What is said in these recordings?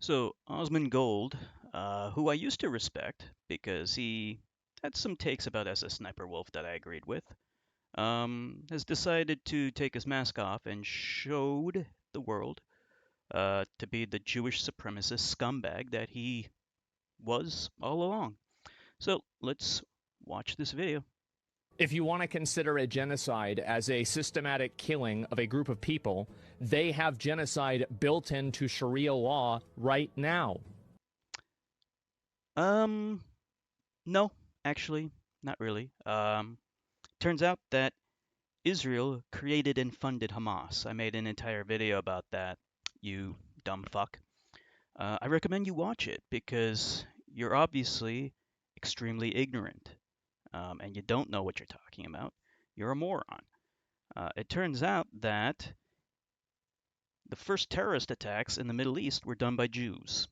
So Osmongold, who I used to respect because he had some takes about SS Sniper Wolf that I agreed with, has decided to take his mask off and showed the world to be the Jewish supremacist scumbag that he was all along. So let's watch this video. If you want to consider a genocide as a systematic killing of a group of people, they have genocide built into Sharia law right now. No, actually, not really. Turns out that Israel created and funded Hamas. I made an entire video about that, you dumb fuck. I recommend you watch it because you're obviously extremely ignorant and you don't know what you're talking about. You're a moron. It turns out that the first terrorist attacks in the Middle East were done by Jews,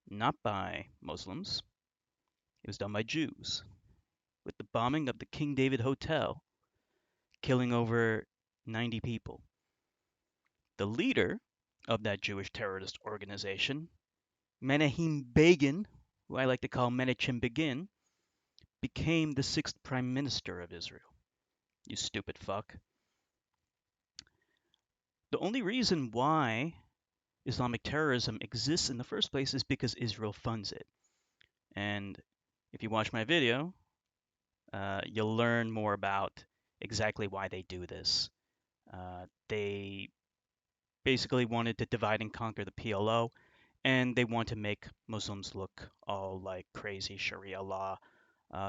not by Muslims. It was done by Jews, with the bombing of the King David Hotel, killing over 90 people. The leader of that Jewish terrorist organization, Menachem Begin, who I like to call Menachem Begin, became the sixth prime minister of Israel. You stupid fuck. The only reason why Islamic terrorism exists in the first place is because Israel funds it. And if you watch my video, you'll learn more about exactly why they do this. They basically wanted to divide and conquer the PLO, and they want to make Muslims look all like crazy Sharia law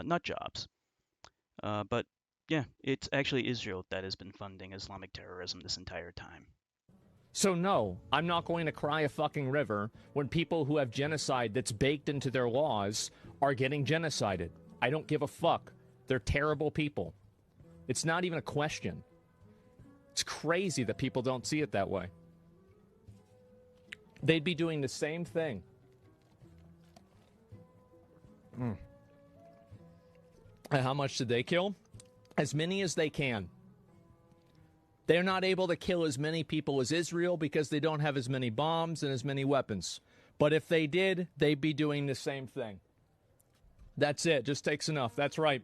nut jobs. But yeah, it's actually Israel that has been funding Islamic terrorism this entire time. So no, I'm not going to cry a fucking river when people who have genocide that's baked into their laws are getting genocided. I don't give a fuck. They're terrible people. It's not even a question. It's crazy that people don't see it that way. They'd be doing the same thing. And how much did they kill? As many as they can. They're not able to kill as many people as Israel because they don't have as many bombs and as many weapons. But if they did, they'd be doing the same thing. That's it. Just takes enough. That's right.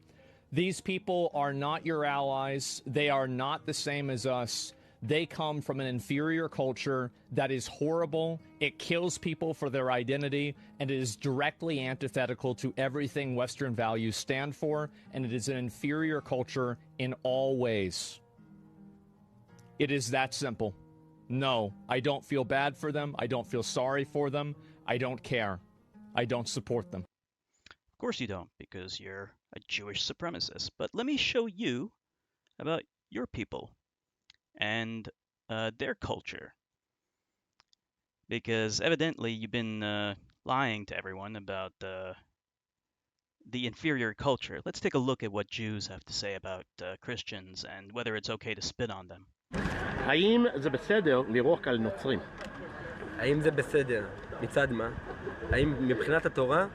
These people are not your allies. They are not the same as us. They come from an inferior culture that is horrible. It kills people for their identity, and it is directly antithetical to everything Western values stand for, and it is an inferior culture in all ways. It is that simple. No, I don't feel bad for them. I don't feel sorry for them. I don't care. I don't support them. Of course you don't, because you're a Jewish supremacist. But let me show you about your people and their culture. Because evidently you've been lying to everyone about the inferior culture. Let's take a look at what Jews have to say about Christians and whether it's okay to spit on them. האם זה בסדר לירוק על נוצרים? האם זה בסדר? מצד מה? האם מבחינת התורה?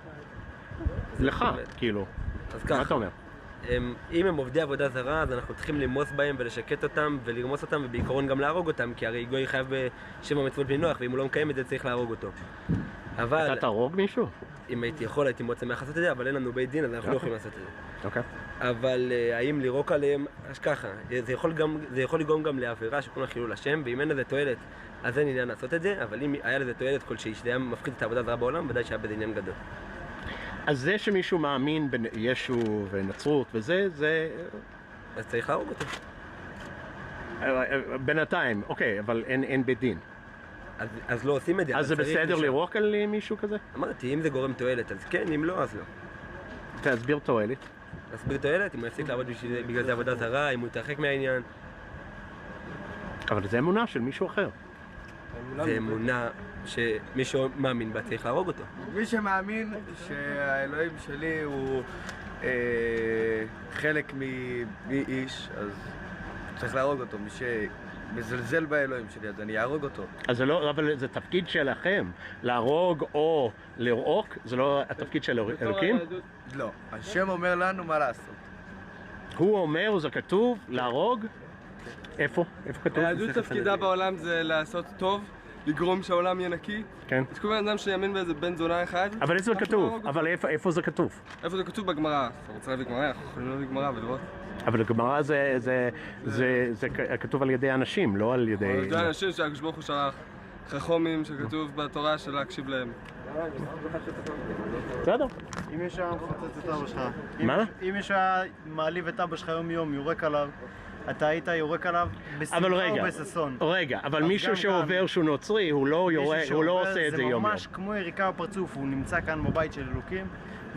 לך, כאילו. אז ככה. מה אתה אומר? אם הם עובדי עבודה זרה, אז אנחנו צריכים למוס בהם ולשקט אותם ולרמוס אותם ובעיקרון גם להרוג אותם, כי הרי גוי חייב בשבע מצוות בני נוח, ואם הוא לא מקיים את זה צריך להרוג אותו. אבל... אתה תהרוג מישהו? אם הייתי יכול, הייתי מאוד שמח לעשות את זה, אבל אין לנו בית דין, אז אנחנו לא יכולים לעשות את זה. אוקיי. אבל האם לירוק עליהם, אז ככה, זה יכול לגרום גם לעבירה שכולם חילול השם, ואם אין לזה תועלת, אז אין עניין לעשות את זה, אבל אם היה לזה תועלת כלשהי, שזה היה מפחית את העבודה הזרה בעולם, ודאי שהיה בזה עניין גדול. אז זה שמישהו מאמין בישו ונצרות וזה, זה... אז צריך להרוג אותו. בינתיים, אוקיי, אבל אין בית דין. אז לא עושים את זה. אז זה בסדר לירוק על מישהו כזה? אמרתי, אם זה גורם תועלת, אז כן, אם לא, אז לא. תסביר תועלת. תסביר תועלת, אם הוא יפסיק לעבוד בגלל זה עבודה זרה, אם הוא יתרחק מהעניין. אבל זה אמונה של מישהו אחר. זה אמונה שמישהו מאמין בה, צריך להרוג אותו. מי שמאמין שהאלוהים שלי הוא חלק מאיש, אז צריך להרוג אותו. מי שמזלזל באלוהים שלי, אז אני אהרוג אותו. אז זה לא, אבל זה תפקיד שלכם. להרוג או לרעוק, זה לא התפקיד של אלוקים? לא, השם אומר לנו מה לעשות. הוא אומר, זה כתוב, להרוג? איפה? איפה כתוב? היהדות תפקידה בעולם זה לעשות טוב, לגרום שהעולם יהיה נקי. כן. אז כל בן אדם שיאמין באיזה בן זונה אחד... אבל איזה כתוב? אבל איפה זה כתוב? איפה זה כתוב בגמרא? אתה רוצה להביא גמרא? אנחנו יכולים להביא גמרא ולראות. אבל הגמרא זה כתוב על ידי אנשים, לא על ידי... על ידי אנשים שהקדוש ברוך הוא שלח חכמים שכתוב בתורה של להקשיב להם. בסדר. אם יש היה מפוצץ את אבא שלך, מה? אם יש היה מעליב את אבא שלך יום יורק עליו, אתה היית יורק עליו בשמחה או בששון. רגע, אבל מישהו שעובר שהוא נוצרי, הוא לא עושה את זה יום. זה ממש כמו יריקה בפרצוף, הוא נמצא כאן בבית של אלוקים,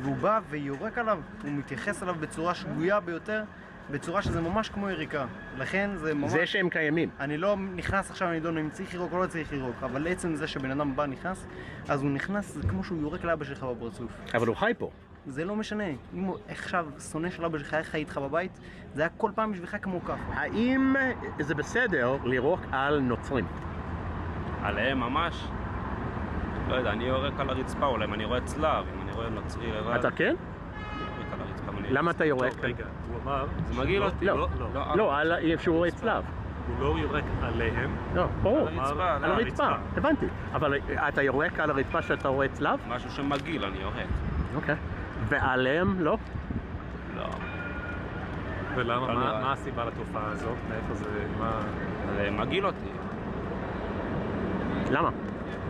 והוא בא ויורק עליו, הוא מתייחס אליו בצורה שגויה ביותר, בצורה שזה ממש כמו יריקה. לכן זה ממש... זה שהם קיימים. אני לא נכנס עכשיו לנידון אם צריך ירוק או לא צריך ירוק, אבל עצם זה שבן אדם בא נכנס, אז הוא נכנס, זה כמו שהוא יורק לאבא שלך בפרצוף. אבל הוא חי פה. זה לא משנה. אם הוא עכשיו שונא של אבא שלך היה חי איתך בבית, זה היה כל פעם בשבילך כמו ככה. האם זה בסדר לירוק על נוצרים? עליהם ממש? לא יודע, אני יורק על הרצפה, אולי אם אני רואה צלב, אם אני רואה נוצרי לבד. אתה כן? למה אתה יורק? רגע, הוא אמר... זה מגעיל אותי. לא, על איפה שהוא רואה צלב. הוא לא יורק עליהם. לא, ברור. על הרצפה, הבנתי. אבל אתה יורק על הרצפה שאתה רואה צלב? משהו שמגעיל, אני יורק. אוקיי. ועליהם לא? לא. ולמה? מה הסיבה לתופעה הזאת? מאיפה זה... זה מגעיל אותי. למה?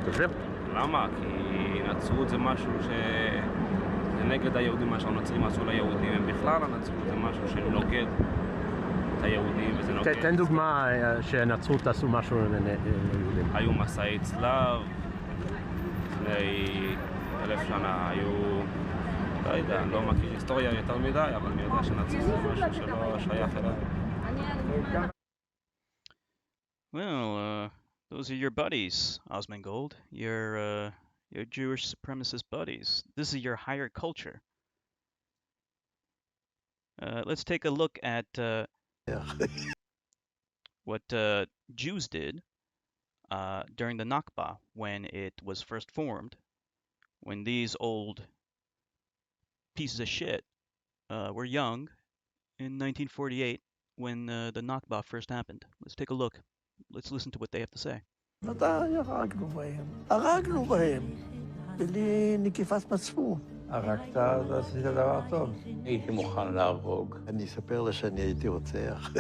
תסביר. למה? כי נצרות זה משהו זה נגד היהודים, מה שהנוצרים עשו ליהודים. הם בכלל הנצרות זה משהו שנוגד את היהודים וזה נוגד. תן דוגמה שנצרות עשו משהו ליהודים. היו מסעי צלב, לפני 1000 שנה היו... לא יודע, אני לא מכיר היסטוריה יותר מדי, אבל אני יודע שנצרות זה משהו שלא שייך אליו. Well, those are your buddies, Asmongold. Your Jewish supremacist buddies. This is your higher culture. Let's take a look at what Jews did during the Nakba when it was first formed, when these old pieces of shit were young in 1948 when the Nakba first happened. Let's take a look. Let's listen to what they have to say. הרגנו בהם, בלי נקיפת מצפון. הרגת, אז עשית דבר טוב. הייתי מוכן להרוג. אני אספר לה שאני הייתי רוצח.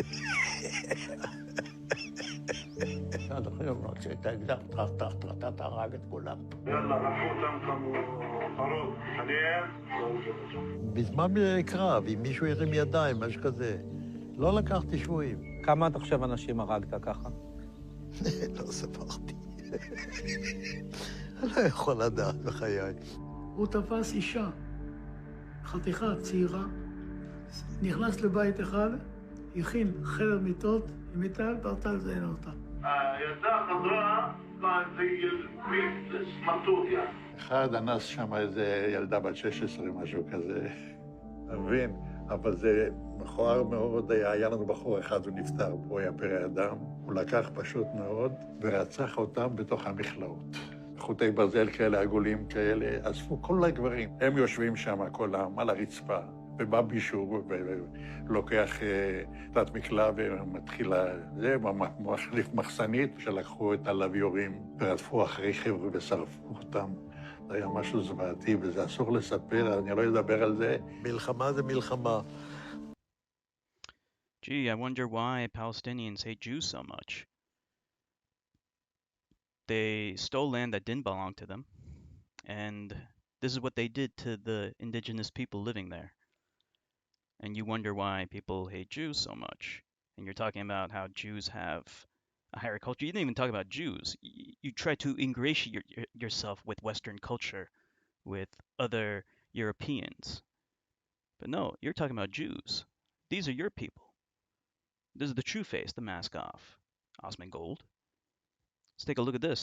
עד היום לא כשהיית אקדח, אתה תהרג את כולם. יאללה, רפו אותם כמו פרות, חניהם. בזמן קרב, אם מישהו הרים ידיים, משהו כזה. לא לקחתי שבויים. כמה אתה חושב אנשים הרגת ככה? לא ספרתי. אני לא יכול לדעת בחיי. הוא תפס אישה, חתיכה צעירה, נכנס לבית אחד, הכין חדר מיטות, עם מיטה, פרטה לזיין אותה. הילדה חזרה, סמרטוטיה. אחד אנס שם איזה ילדה בת 16, משהו כזה. אתה מבין? אבל זה מכוער מאוד, היה לנו בחור אחד, הוא נפטר, הוא היה פרא אדם, הוא לקח פשוט מאוד ורצח אותם בתוך המכלאות. חוטי ברזל כאלה, עגולים כאלה, אספו כל הגברים. הם יושבים שם כולם על הרצפה, ובא מישהו ולוקח תת מקלע ומתחיל זה, מחליף מחסנית, שלקחו את הלוויורים ורדפו אחרי חבר'ה ושרפו אותם. זה היה משהו זוועתי, וזה אסור לספר, אני לא אדבר על זה. מלחמה זה מלחמה. Gee, I wonder why Palestinians hate Jews so much. They stole land that didn't belong to them, and this is what they did to the indigenous people living there. And you wonder why people hate Jews so much. And you're talking about how Jews have a higher culture. You didn't even talk about Jews. You try to ingratiate yourself with Western culture, with other Europeans. But no, you're talking about Jews. These are your people. This is the true face, the mask off. Asmongold. Let's take a look at this.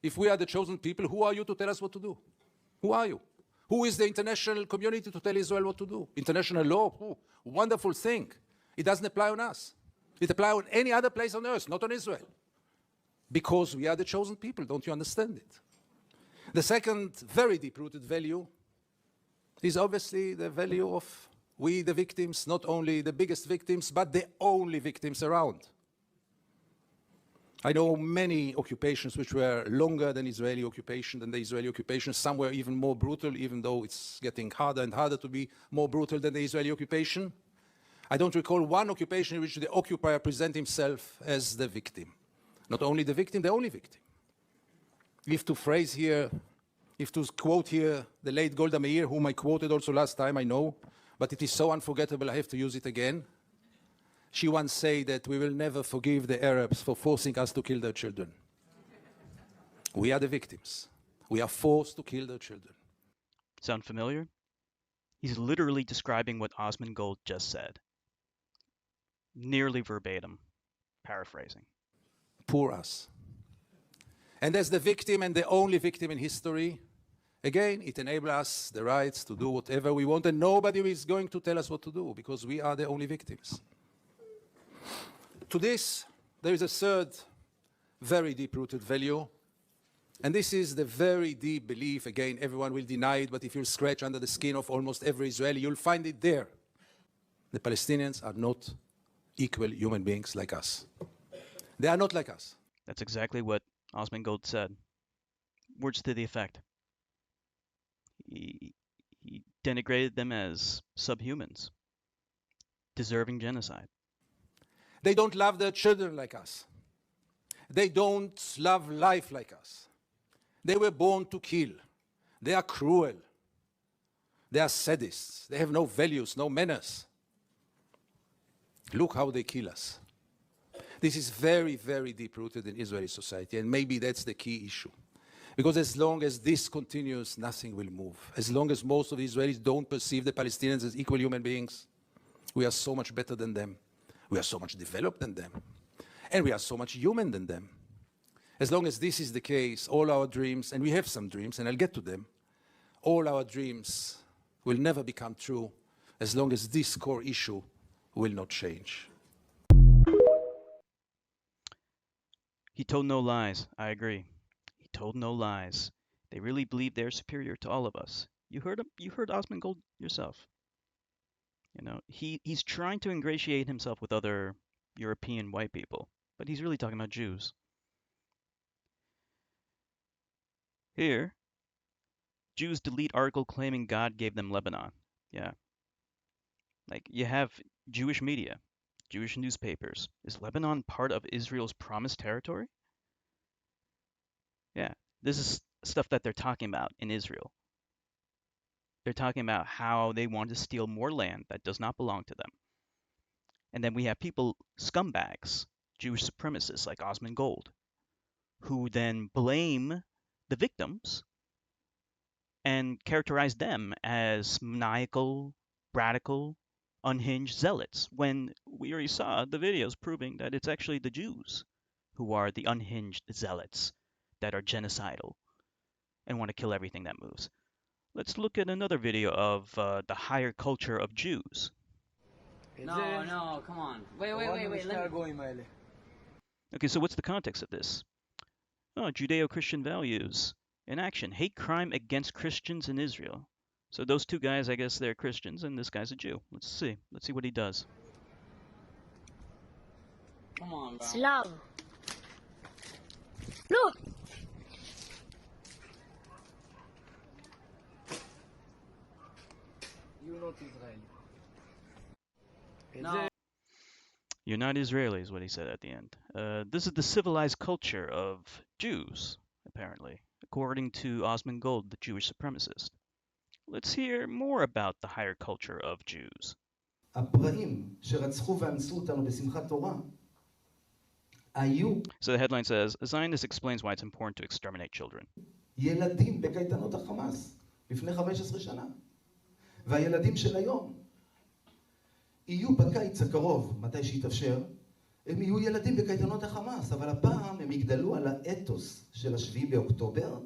If we are the chosen people, who are you to tell us what to do? Who are you? Who is the international community to tell Israel what to do? International law? Wonderful thing. It doesn't apply on us. It applies on any other place on earth, not on Israel. Because we are the chosen people, don't you understand it? The second very deep-rooted value is obviously the value of we, the victims, not only the biggest victims, but the only victims around. I know many occupations which were longer than Israeli occupation, than the Israeli occupation. Some were even more brutal, even though it's getting harder and harder to be more brutal than the Israeli occupation. I don't recall one occupation in which the occupier presents himself as the victim. Not only the victim, the only victim. If to phrase here, if to quote here the late Golda Meir, whom I quoted also last time, I know, but it is so unforgettable I have to use it again. She once said that we will never forgive the Arabs for forcing us to kill their children. We are the victims. We are forced to kill their children. Sound familiar? He's literally describing what Asmongold just said. Nearly verbatim, paraphrasing. Poor us. And as the victim and the only victim in history, again, it enables us the rights to do whatever we want, and nobody is going to tell us what to do, because we are the only victims. To this, there is a third, very deep-rooted value, and this is the very deep belief, again, everyone will deny it, but if you scratch under the skin of almost every Israeli, you'll find it there. The Palestinians are not equal human beings like us. They are not like us. That's exactly what Asmongold said. Words to the effect. He denigrated them as subhumans, deserving genocide. They don't love their children like us. They don't love life like us. They were born to kill. They are cruel. They are sadists. They have no values, no manners. Look how they kill us. This is very, very deep-rooted in Israeli society, and maybe that's the key issue. Because as long as this continues, nothing will move. As long as most of the Israelis don't perceive the Palestinians as equal human beings, we are so much better than them. We are so much developed than them. And we are so much human than them. As long as this is the case, all our dreams, and we have some dreams, and I'll get to them, all our dreams will never become true as long as this core issue will not change. He told no lies. I agree. He told no lies. They really believe they're superior to all of us. You heard him. You heard Asmongold yourself. You know, he's trying to ingratiate himself with other European white people, but he's really talking about Jews. Here, Jews delete article claiming God gave them Lebanon. Yeah. Like, you have Jewish media, Jewish newspapers. Is Lebanon part of Israel's promised territory? Yeah, this is stuff that they're talking about in Israel. They're talking about how they want to steal more land that does not belong to them. And then we have people, scumbags, Jewish supremacists like Asmongold, who then blame the victims and characterize them as maniacal, radical, unhinged zealots, when we already saw the videos proving that it's actually the Jews who are the unhinged zealots that are genocidal and want to kill everything that moves. Let's look at another video of the higher culture of Jews. No, come on. Wait. Okay, so what's the context of this? Oh, Judeo-Christian values in action. Hate crime against Christians in Israel. So those two guys, I guess they're Christians, and this guy's a Jew. Let's see. Let's see what he does. Come on, bro. Slav. Look! You're not Israeli. No. You're not Israeli, is what he said at the end. This is the civilized culture of Jews, apparently, according to Asmongold, the Jewish supremacist. Let's hear more about the higher culture of Jews. So the headline says, a Zionist explains why it's important to exterminate children. ילדים בקייטנות החמאס לפני 15 שנה. והילדים של היום יהיו בקיץ הקרוב, מתי שיתאפשר, הם יהיו ילדים בקייטנות החמאס, אבל הפעם הם יגדלו על האתוס של השביעי באוקטובר,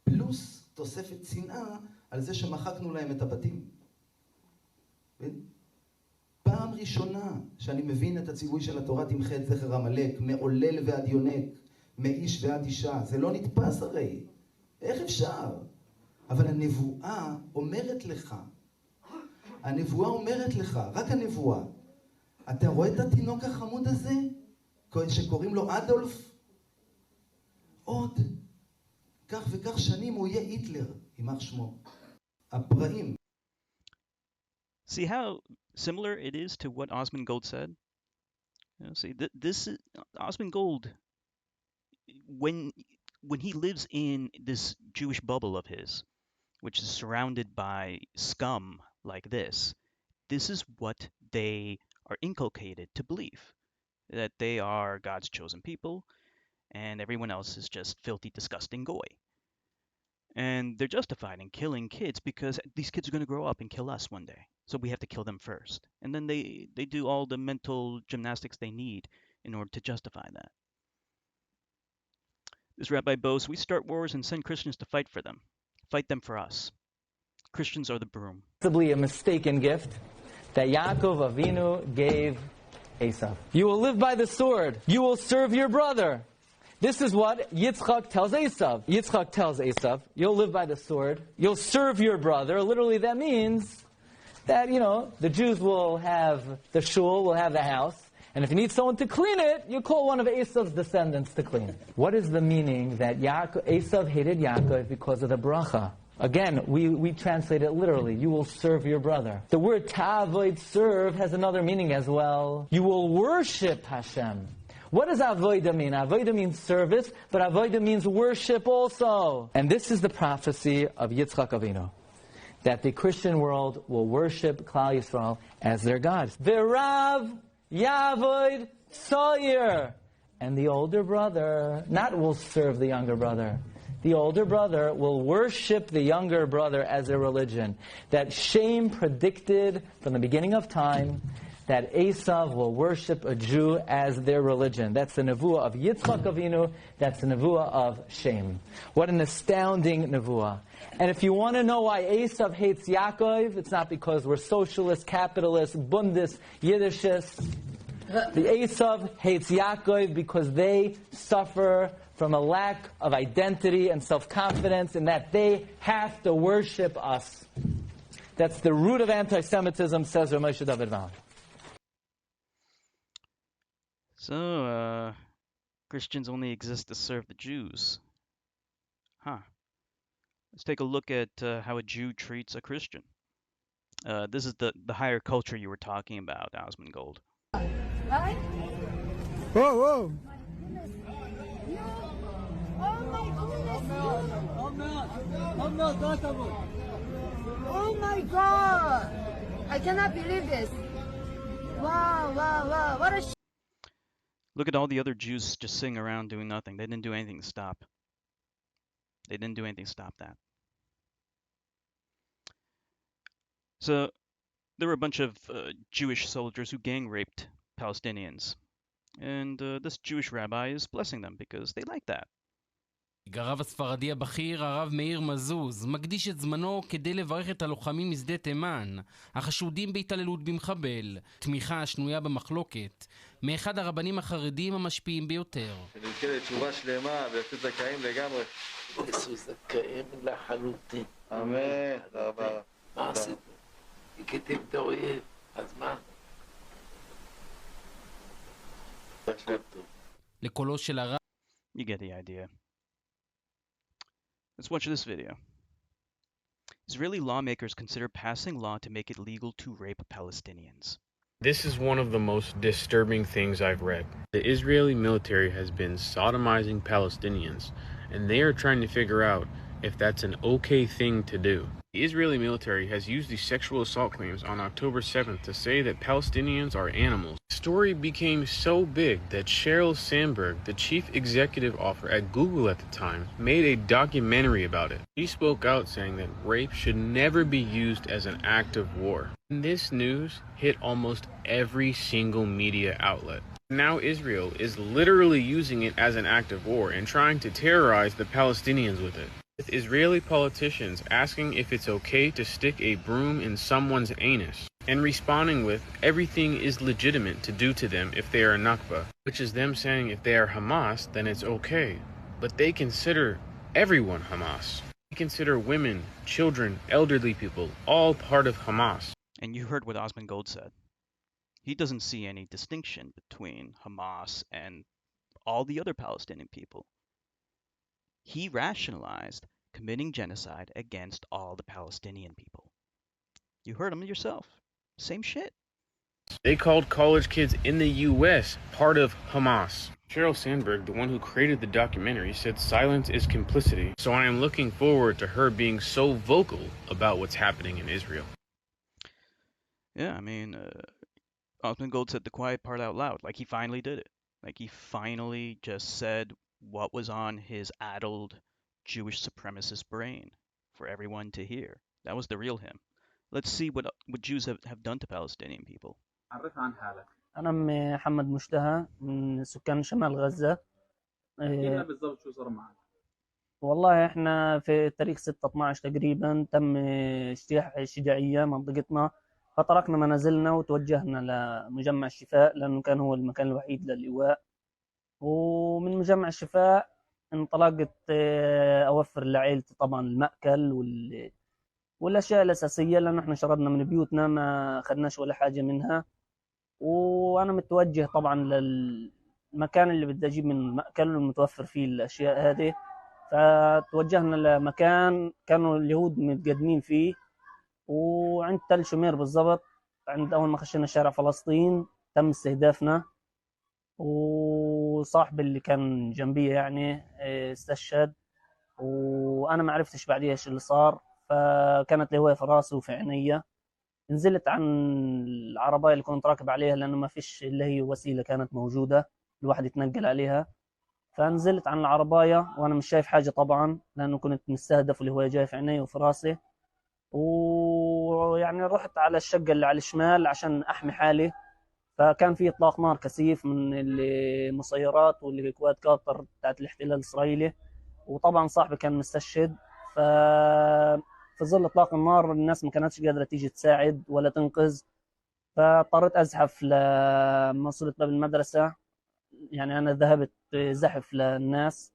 פלוס תוספת שנאה על זה שמחקנו להם את הבתים. פעם ראשונה שאני מבין את הציווי של התורה תמחה את זכר עמלק, מעולל ועד יונק, מאיש ועד אישה. זה לא נתפס הרי. איך אפשר? אבל הנבואה אומרת לך, רק הנבואה. אתה רואה את התינוק החמוד הזה, שקוראים לו אדולף? עוד כך וכך שנים הוא יהיה היטלר, יימח שמו. הפראים. See how similar it is to what Asmongold said? You know, see, this is Asmongold, when he lives in this Jewish bubble of his, which is surrounded by scum like this is what they are inculcated to believe, that they are God's chosen people, and everyone else is just filthy, disgusting goy. And they're justified in killing kids because these kids are going to grow up and kill us one day. So we have to kill them first. And then they do all the mental gymnastics they need in order to justify that. This rabbi boasts, we start wars and send Christians to fight for them. Fight them for us. Christians are the broom. Possibly a mistaken gift that Yaakov Avinu gave Esav. You will live by the sword. You will serve your brother. This is what Yitzchak tells Esav. Yitzchak tells Esav, you'll live by the sword. You'll serve your brother. Literally, that means that, the Jews will have the shul, will have the house. And if you need someone to clean it, you call one of Esav's descendants to clean it. What is the meaning that Esav hated Yaakov because of the bracha? Again, we translate it literally. You will serve your brother. The word ta'avoid, serve, has another meaning as well. You will worship Hashem. What does avoida mean? Avoida means service, but avoida means worship also. And this is the prophecy of Yitzchak Avinu, that the Christian world will worship Klal Yisrael as their God. V'rav yavoid soyer. And the older brother, not will serve the younger brother. The older brother will worship the younger brother as a religion. That Shem predicted from the beginning of time that Esav will worship a Jew as their religion. That's the nevuah of Yitzchak Avinu. That's the nevuah of Shem. What an astounding nevuah. And if you want to know why Esav hates Yaakov, it's not because we're socialists, capitalists, Bundes, Yiddishists. The Esav hates Yaakov because they suffer from a lack of identity and self-confidence in that they have to worship us. That's the root of anti-Semitism, says Rav Moshe David Vaughan. So, Christians only exist to serve the Jews. Huh. Let's take a look at how a Jew treats a Christian. This is the higher culture you were talking about, Asmongold. Right? Whoa, whoa! Oh my goodness! Oh my God! I cannot believe this. Wow, wow, wow! What a Look at all the other Jews just sitting around doing nothing. They didn't do anything to stop. They didn't do anything to stop that. So there were a bunch of Jewish soldiers who gang raped Palestinians. And this Jewish rabbi is blessing them because they like that. הרב הספרדי הבכיר, הרב מאיר מזוז, מקדיש את זמנו כדי לברך את הלוחמים משדה תימן, החשודים בהתעללות במחבל, תמיכה שנויה במחלוקת, מאחד הרבנים החרדים המשפיעים ביותר. שנזכה לתשובה שלמה ויוצאת זכאים לגמרי. יצאו זכאים לחלוטין. אמן. תודה רבה. מה עשית? הכיתם את האויב, אז מה? לקולו של הרב. You get the idea. Let's watch this video. Israeli lawmakers consider passing law to make it legal to rape Palestinians. This is one of the most disturbing things I've read. The Israeli military has been sodomizing Palestinians, and they are trying to figure out if that's an okay thing to do. The Israeli military has used these sexual assault claims on October 7th to say that Palestinians are animals. The story became so big that Sheryl Sandberg, the chief executive officer at Google at the time, made a documentary about it. She spoke out saying that rape should never be used as an act of war. And this news hit almost every single media outlet. Now Israel is literally using it as an act of war and trying to terrorize the Palestinians with it. With Israeli politicians asking if it's okay to stick a broom in someone's anus, and responding with everything is legitimate to do to them if they are Nakba, which is them saying if they are Hamas, then it's okay. But they consider everyone Hamas. They consider women, children, elderly people, all part of Hamas. And you heard what Asmongold said. He doesn't see any distinction between Hamas and all the other Palestinian people. he rationalized committing genocide against all the Palestinian people. You heard him yourself. Same shit. They called college kids in the U.S. part of Hamas. Sheryl Sandberg, the one who created the documentary, said silence is complicity. So I am looking forward to her being so vocal about what's happening in Israel. Yeah, I mean, Asmongold said the quiet part out loud. Like, he finally did it. Like, he finally just said what was on his addled Jewish supremacist brain for everyone to hear. That was the real him. Let's see what Jews have done to Palestinian people. عرف عن حالك. أنا محمد مشتهى من سكان شمال غزة. احكي لنا بالضبط شو صار معك. والله احنا في تاريخ 6/12 تقريبا تم اجتياح الشجاعية منطقتنا، فتركنا منازلنا وتوجهنا لمجمع الشفاء لأنه كان هو المكان الوحيد للإيواء. ومن مجمع الشفاء انطلقت أوفر لعائلتي طبعا المأكل والأشياء الأساسية، لأنه احنا شردنا من بيوتنا ما أخذناش ولا حاجة منها. وأنا متوجه طبعا للمكان اللي بدي أجيب من المأكل والمتوفر فيه الأشياء هذه. فتوجهنا لمكان كانوا اليهود متقدمين فيه، وعند تل شمير بالضبط، عند أول ما خشينا شارع فلسطين تم استهدافنا، وصاحبي اللي كان جنبي يعني استشهد، وأنا ما عرفتش بعديها إيش اللي صار. فكانت الهواية في راسي وفي عيني. نزلت عن العربية اللي كنت راكب عليها لأنه ما فيش اللي هي وسيلة كانت موجودة الواحد يتنقل عليها. فنزلت عن العربية وأنا مش شايف حاجة طبعا لأنه كنت مستهدف والهواية جاي في عيني وفي راسي. ويعني رحت على الشقة اللي على الشمال عشان أحمي حالي. فكان في إطلاق نار كثيف من المسيرات والكواد كابتر بتاعت الاحتلال الإسرائيلي، وطبعا صاحبي كان مستشهد. في ظل إطلاق النار الناس ما كانتش قادرة تيجي تساعد ولا تنقذ، فاضطريت أزحف لما وصلت باب المدرسة. يعني أنا ذهبت زحف للناس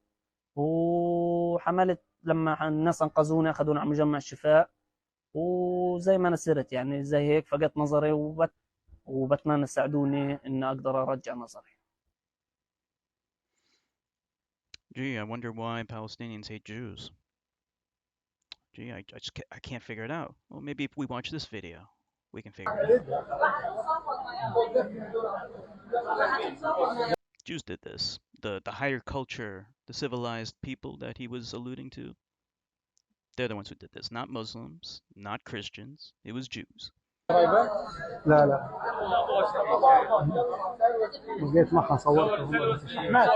وحملت، لما الناس أنقذوني أخذوني على مجمع الشفاء، وزي ما أنا سرت يعني زي هيك فقدت نظري وبتمنى تساعدوني إن أقدر أرجع نظري. Gee, I wonder why Palestinians hate Jews. Gee, I can't figure it out. Well, maybe if we watch this video, we can figure it out. Jews did this. The higher culture, the civilized people that he was alluding to, they're the ones who did this. Not Muslims, not Christians. It was Jews. لا لا وجيت معها صورته مات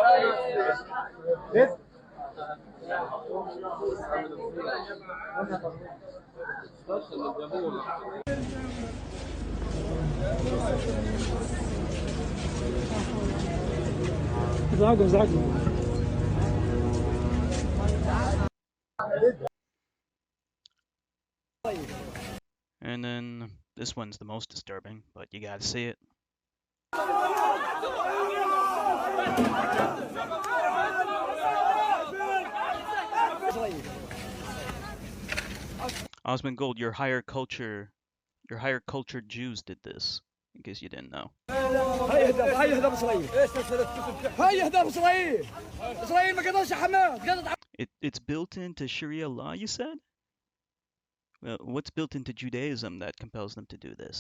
ليه؟ ازعجوا And then this one's the most disturbing, but you gotta see it. Asmongold, your higher culture Jews did this, in case you didn't know. It's built into Sharia law, you said? Well, what's built into Judaism that compels them to do this?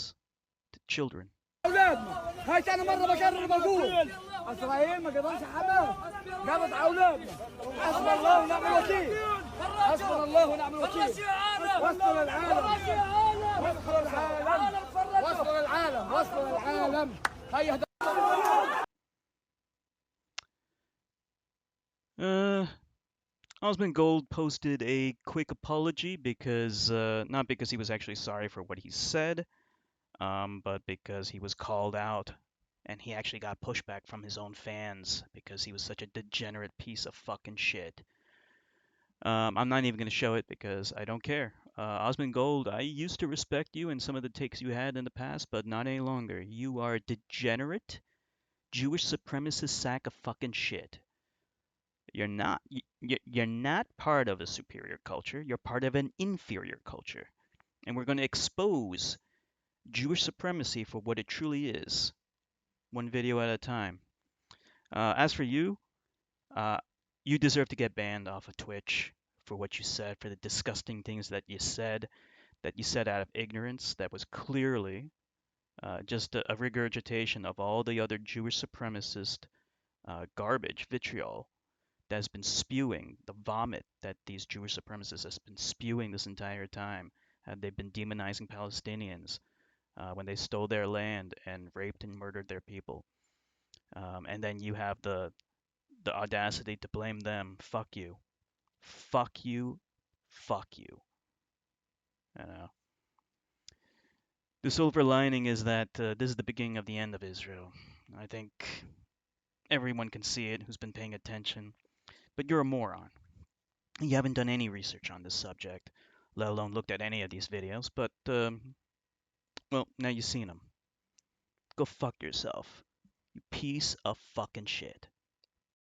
To children. هاي ثاني مرة بكرر بقول إسرائيل ما قدرش حماس قامت على أولادنا. حسبنا الله ونعم الوكيل. حسبنا الله ونعم الوكيل. وصلوا للعالم. وصلوا للعالم. وصلوا للعالم. وصلوا للعالم. هاي Asmongold posted a quick apology because not because he was actually sorry for what he said, but because he was called out and he actually got pushback from his own fans because he was such a degenerate piece of fucking shit. I'm not even going to show it because I don't care. Asmongold, I used to respect you and some of the takes you had in the past, but not any longer. You are a degenerate, Jewish supremacist sack of fucking shit. You're not part of a superior culture. You're part of an inferior culture. And we're going to expose Jewish supremacy for what it truly is, one video at a time. As for you, You deserve to get banned off of Twitch for what you said, for the disgusting things that you said out of ignorance, that was clearly just a regurgitation of all the other Jewish supremacist garbage, vitriol, that has been spewing, the vomit that these Jewish supremacists has been spewing this entire time. They've been demonizing Palestinians when they stole their land and raped and murdered their people. And then you have the audacity to blame them. Fuck you. Fuck you. Fuck you. You know. The silver lining is that this is the beginning of the end of Israel. I think everyone can see it who's been paying attention. But you're a moron. You haven't done any research on this subject, let alone looked at any of these videos. But, well, now you've seen them. Go fuck yourself. You piece of fucking shit.